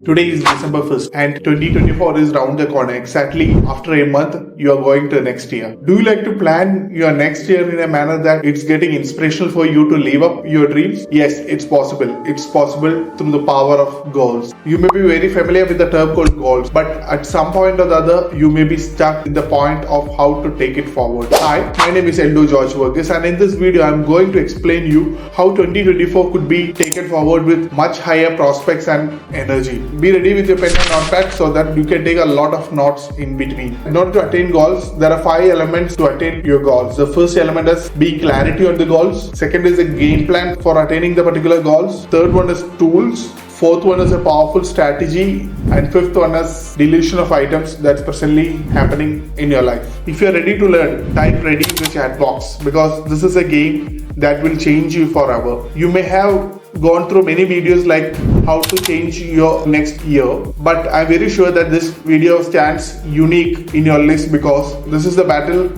Today is December 1st and 2024 is round the corner. Exactly after a month, you are going to next year. Do you like to plan your next year in a manner that it's getting inspirational for you to live up your dreams? Yes, it's possible. It's possible through the power of goals. You may be very familiar with the term called goals, but at some point or the other, you may be stuck in the point of how to take it forward. Hi, my name is Endo George Verghese, and in this video, I'm going to explain you how 2024 could be taken forward with much higher prospects and energy. Be ready with your pen and notepad so that you can take a lot of notes in between. In order to attain goals, there are 5 elements to attain your goals. The first element is being clarity on the goals. Second is a game plan for attaining the particular goals. Third one is tools. Fourth one is a powerful strategy, and fifth one is deletion of items that's presently happening in your life. If you're ready to learn, type ready in the chat box because this is a game that will change you forever. You may have gone through many videos like how to change your next year, but I'm very sure that this video stands unique in your list because this is the battle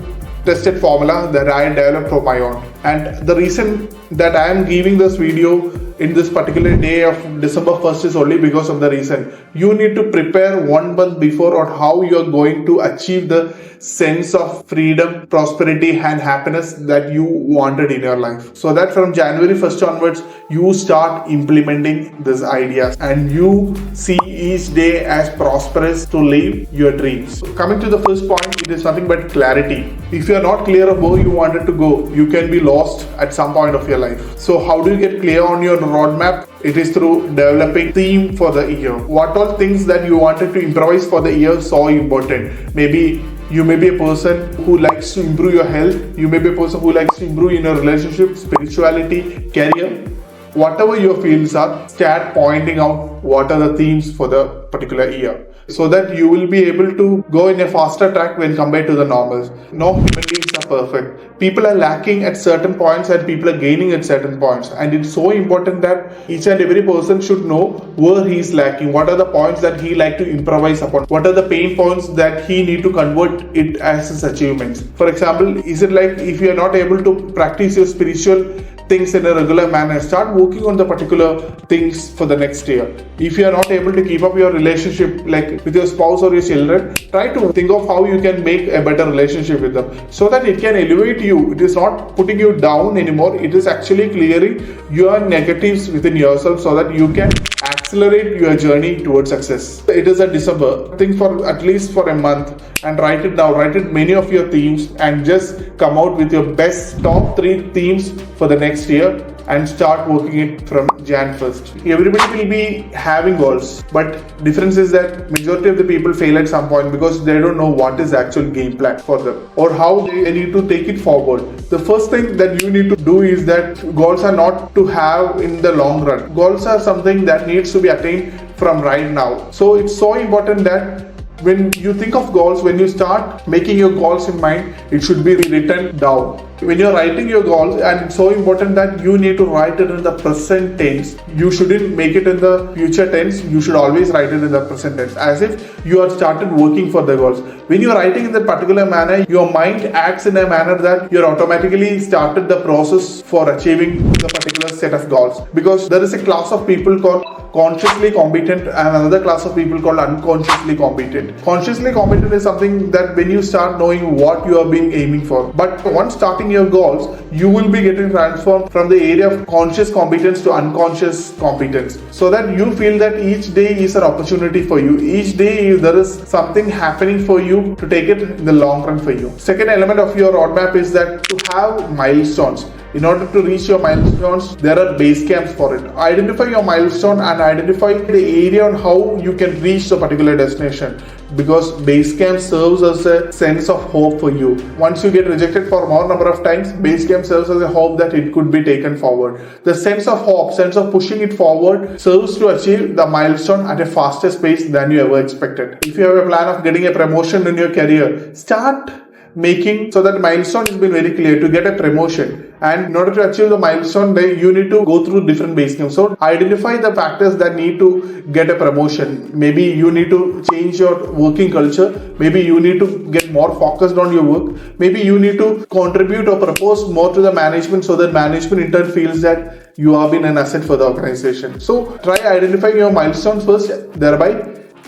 tested formula that I developed for my own. And the reason that I am giving this video in this particular day of December 1st is only because of the reason you need to prepare 1 month before on how you are going to achieve the sense of freedom, prosperity and happiness that you wanted in your life, so that from January 1st onwards you start implementing these ideas and you see each day as prosperous to live your dreams. Coming to the first point, it is nothing but clarity. If you are not clear of where you wanted to go, you can be lost at some point of your life. So how do you get clear on your roadmap? It is through developing theme for the year. What all things that you wanted to improvise for the year so important? Maybe you may be a person who likes to improve your health. You may be a person who likes to improve in your relationship, spirituality, career. Whatever your fields are, start pointing out what are the themes for the particular year, so that you will be able to go in a faster track when compared to the normals. No human beings are perfect. People are lacking at certain points and people are gaining at certain points. And it's so important that each and every person should know where he is lacking, what are the points that he like to improvise upon, what are the pain points that he need to convert it as his achievements. For example, is it like if you are not able to practice your spiritual things in a regular manner, start working on the particular things for the next year. If you are not able to keep up your relationship like with your spouse or your children, try to think of how you can make a better relationship with them so that it can elevate you. It is not putting you down anymore. It is actually clearing your negatives within yourself so that you can accelerate your journey towards success. It is a December. Think for at least for a month and write it down. Write it many of your themes and just come out with your best top 3 themes for the next year and start working it from Jan 1st. Everybody will be having goals, but difference is that majority of the people fail at some point because they don't know what is the actual game plan for them or how they need to take it forward. The first thing that you need to do is that goals are not to have in the long run. Goals are something that needs to be attained from right now. So it's so important that when you think of goals, when you start making your goals in mind, it should be written down. When you're writing your goals, and it's so important that you need to write it in the present tense. You shouldn't make it in the future tense. You should always write it in the present tense, as if you have started working for the goals. When you're writing in that particular manner, your mind acts in a manner that you're automatically started the process for achieving the particular set of goals. Because there is a class of people called consciously competent and another class of people called unconsciously competent. Consciously competent is something that when you start knowing what you are being aiming for. But once starting your goals, you will be getting transformed from the area of conscious competence to unconscious competence, so that you feel that each day is an opportunity for you. Each day there is something happening for you to take it in the long run for you. Second element of your roadmap is that to have milestones. In order to reach your milestones, there are base camps for it. Identify your milestone and identify the area on how you can reach the particular destination, because base camp serves as a sense of hope for you. Once you get rejected for more number of times, base camp serves as a hope that it could be taken forward. The sense of hope, sense of pushing it forward serves to achieve the milestone at a faster pace than you ever expected. If you have a plan of getting a promotion in your career, start making so that milestone has been very clear to get a promotion, and in order to achieve the milestone you need to go through different base camps. So identify the factors that need to get a promotion. Maybe you need to change your working culture, maybe you need to get more focused on your work, maybe you need to contribute or propose more to the management so that management in turn feels that you have been an asset for the organization. So try identifying your milestones first, thereby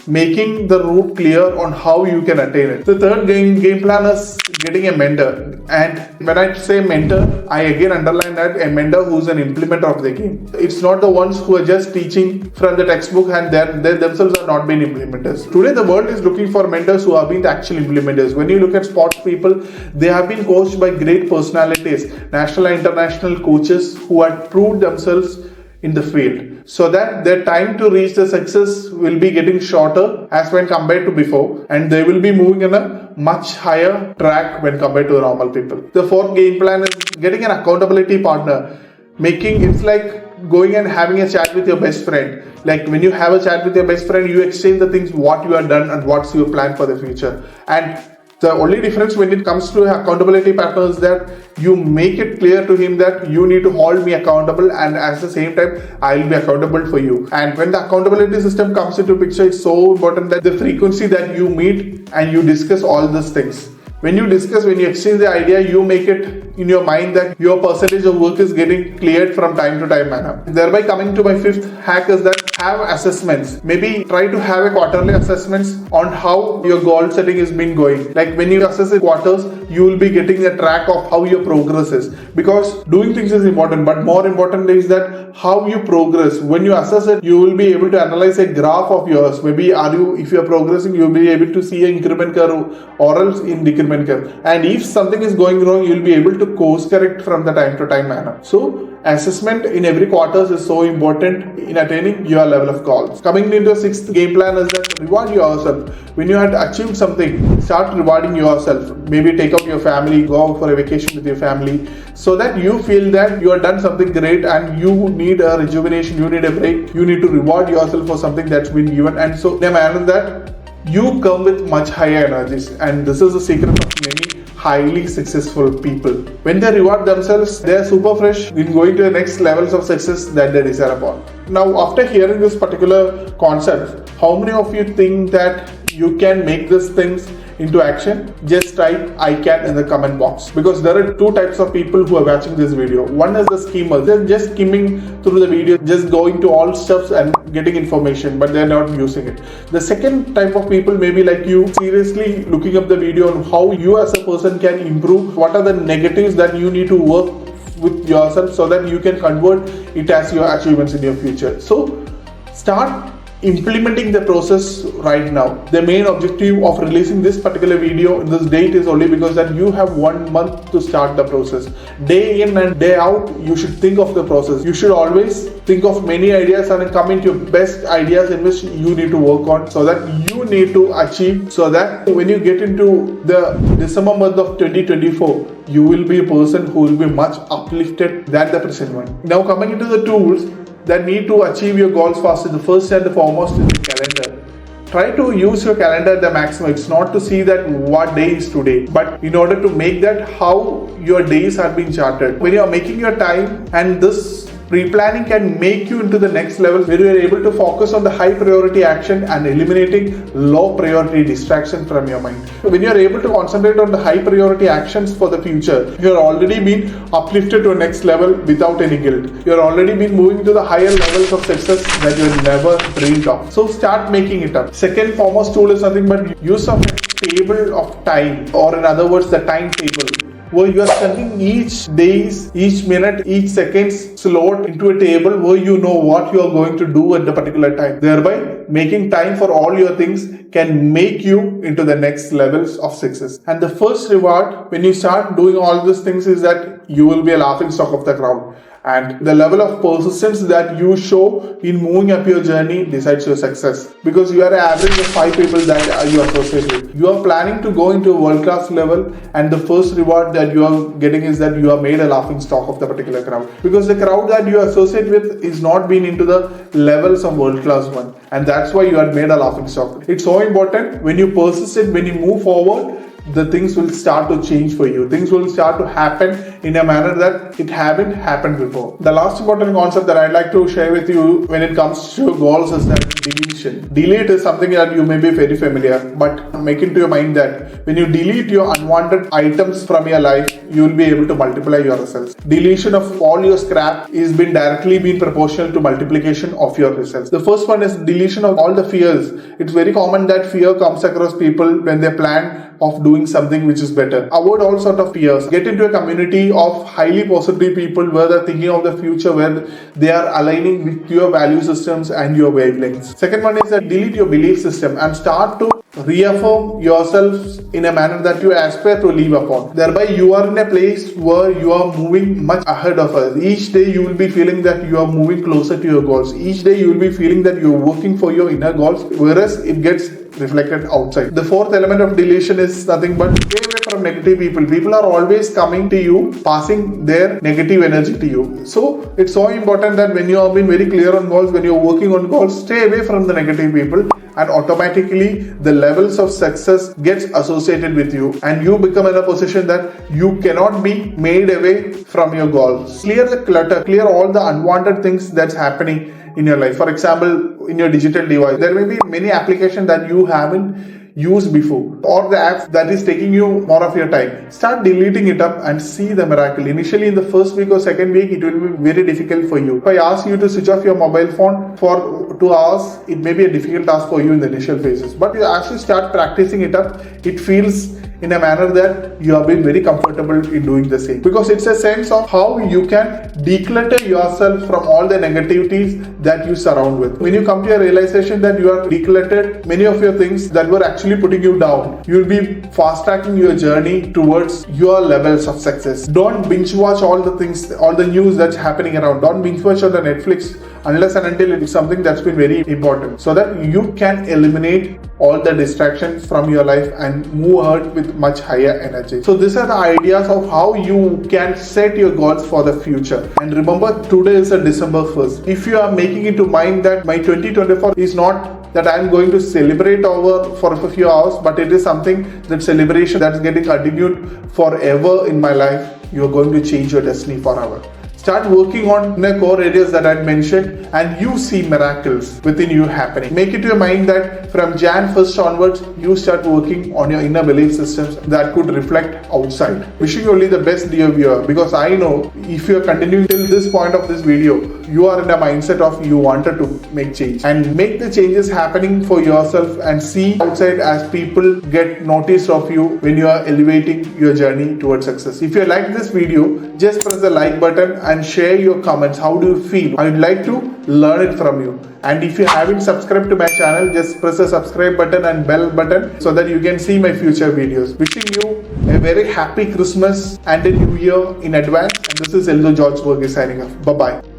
making the route clear on how you can attain it. The third game plan is getting a mentor. And when I say mentor, I again underline that a mentor who's an implementer of the game. It's not the ones who are just teaching from the textbook and they themselves are not being implementers. Today the world is looking for mentors who have been the actual implementers. When you look at sports people, they have been coached by great personalities, national and international coaches who have proved themselves in the field, so that their time to reach the success will be getting shorter as when compared to before, and they will be moving in a much higher track when compared to normal people. The fourth game plan is getting an accountability partner. It's like going and having a chat with your best friend. Like when you have a chat with your best friend, you exchange the things, what you have done and what's your plan for the future. And the only difference when it comes to accountability partner is that you make it clear to him that you need to hold me accountable, and at the same time I will be accountable for you. And when the accountability system comes into picture, it's so important that the frequency that you meet and you discuss all these things. When you exchange the idea, you make it in your mind that your percentage of work is getting cleared from time to time manner. Thereby coming to my fifth hack is that have assessments. Maybe try to have a quarterly assessments on how your goal setting is been going. Like when you assess the quarters, you will be getting a track of how your progress is. Because doing things is important, but more important is that how you progress. When you assess it, you will be able to analyze a graph of yours. Maybe if you are progressing, you will be able to see an increment curve or else in decrement curve. And if something is going wrong, you will be able to course correct from the time to time manner. So assessment in every quarters is so important in attaining your level of goals. Coming into the sixth game plan is that reward yourself. When you had achieved something, start rewarding yourself. Maybe take out your family, go out for a vacation with your family, so that you feel that you have done something great and you need a rejuvenation, you need a break, you need to reward yourself for something that's been given. And so in a manner that you come with much higher energies, and this is the secret of many highly successful people. When they reward themselves, they are super fresh in going to the next levels of success that they desire upon. Now, after hearing this particular concept, how many of you think that you can make these things into action? Just type I can in the comment box, because there are two types of people who are watching this video. One is the schemers. They're just skimming through the video, just going to all steps and getting information, but they're not using it. The second type of people may be like you, seriously looking up the video on how you as a person can improve, what are the negatives that you need to work with yourself so that you can convert it as your achievements in your future. So start implementing the process right now. The main objective of releasing this particular video in this date is only because that you have 1 month to start the process. Day in and day out, you should think of the process. You should always think of many ideas and come into your best ideas in which you need to work on, so that you need to achieve, so that when you get into the December month of 2024, you will be a person who will be much uplifted than the present one. Now coming into the tools that need to achieve your goals faster, the first and the foremost is the calendar. Try to use your calendar at the maximum. It's not to see that what day is today, but in order to make that how your days are being charted. When you are making your time, and this pre-planning can make you into the next level where you are able to focus on the high priority action and eliminating low priority distraction from your mind. When you are able to concentrate on the high priority actions for the future, you are already been uplifted to a next level without any guilt. You are already been moving to the higher levels of success that you never dreamed of. So start making it up. Second foremost tool is nothing but use of a table of time, or in other words, the timetable, where you are spending each days, each minute, each seconds slot into a table where you know what you are going to do at the particular time. Thereby, making time for all your things can make you into the next levels of success. And the first reward when you start doing all these things is that you will be a laughing stock of the crowd. And the level of persistence that you show in moving up your journey decides your success, because you are an average of 5 people that you associate with. You are planning to go into a world-class level, and the first reward that you are getting is that you are made a laughing stock of the particular crowd, because the crowd that you associate with is not been into the levels of world-class one, and that's why you are made a laughing stock. It's so important when you persist it, when you move forward, the things will start to change for you. Things will start to happen in a manner that it haven't happened before. The last important concept that I'd like to share with you when it comes to goals is that deletion. Delete is something that you may be very familiar, but make into your mind that when you delete your unwanted items from your life, you will be able to multiply your results. Deletion of all your scrap is directly proportional to multiplication of your results. The first one is deletion of all the fears. It's very common that fear comes across people when they plan of doing something which is better. Avoid all sort of fears. Get into a community of highly positive people where they're thinking of the future, where they are aligning with your value systems and your wavelengths. Second one is that delete your belief system and start to reaffirm yourself in a manner that you aspire to live upon. Thereby you are in a place where you are moving much ahead of us. Each day you will be feeling that you are moving closer to your goals. Each day you will be feeling that you are working for your inner goals, whereas it gets reflected outside. The fourth element of deletion is nothing but stay away from negative people. People are always coming to you, passing their negative energy to you. So it's so important that when you have been very clear on goals, when you're working on goals, stay away from the negative people, and automatically the levels of success gets associated with you, and you become in a position that you cannot be made away from your goals. Clear the clutter, clear all the unwanted things that's happening in your life. For example, in your digital device, there may be many applications that you haven't used before, or the apps that is taking you more of your time. Start deleting it up and see the miracle. Initially in the first week or second week, it will be very difficult for you. If I ask you to switch off your mobile phone for 2 hours, it may be a difficult task for you in the initial phases, but as you start practicing it up, it feels in a manner that you have been very comfortable in doing the same, because it's a sense of how you can declutter yourself from all the negativities that you surround with. When you come to a realization that you are decluttered many of your things that were actually putting you down, you will be fast tracking your journey towards your levels of success. Don't binge watch all the things, all the news that's happening around. Don't binge watch on the Netflix unless and until it is something that's been very important, so that you can eliminate all the distractions from your life and move ahead with much higher energy. So these are the ideas of how you can set your goals for the future. And remember, today is a December 1st. If you are making it to mind that my 2024 is not that I'm going to celebrate over for a few hours, but it is something, that celebration that's getting continued forever in my life, you're going to change your destiny forever. Start working on the core areas that I mentioned, and you see miracles within you happening. Make it your mind that from Jan 1st onwards, you start working on your inner belief systems that could reflect outside. Wishing you only the best, dear viewer, because I know if you are continuing till this point of this video, you are in a mindset of you wanted to make change, and make the changes happening for yourself and see outside as people get notice of you when you are elevating your journey towards success. If you like this video, just press the like button and share your comments. How do you feel? I would like to learn it from you. And if you haven't subscribed to my channel, just press the subscribe button and bell button so that you can see my future videos. Wishing you a very happy Christmas and a new year in advance. And this is Eldo George Burgess signing off. Bye-bye.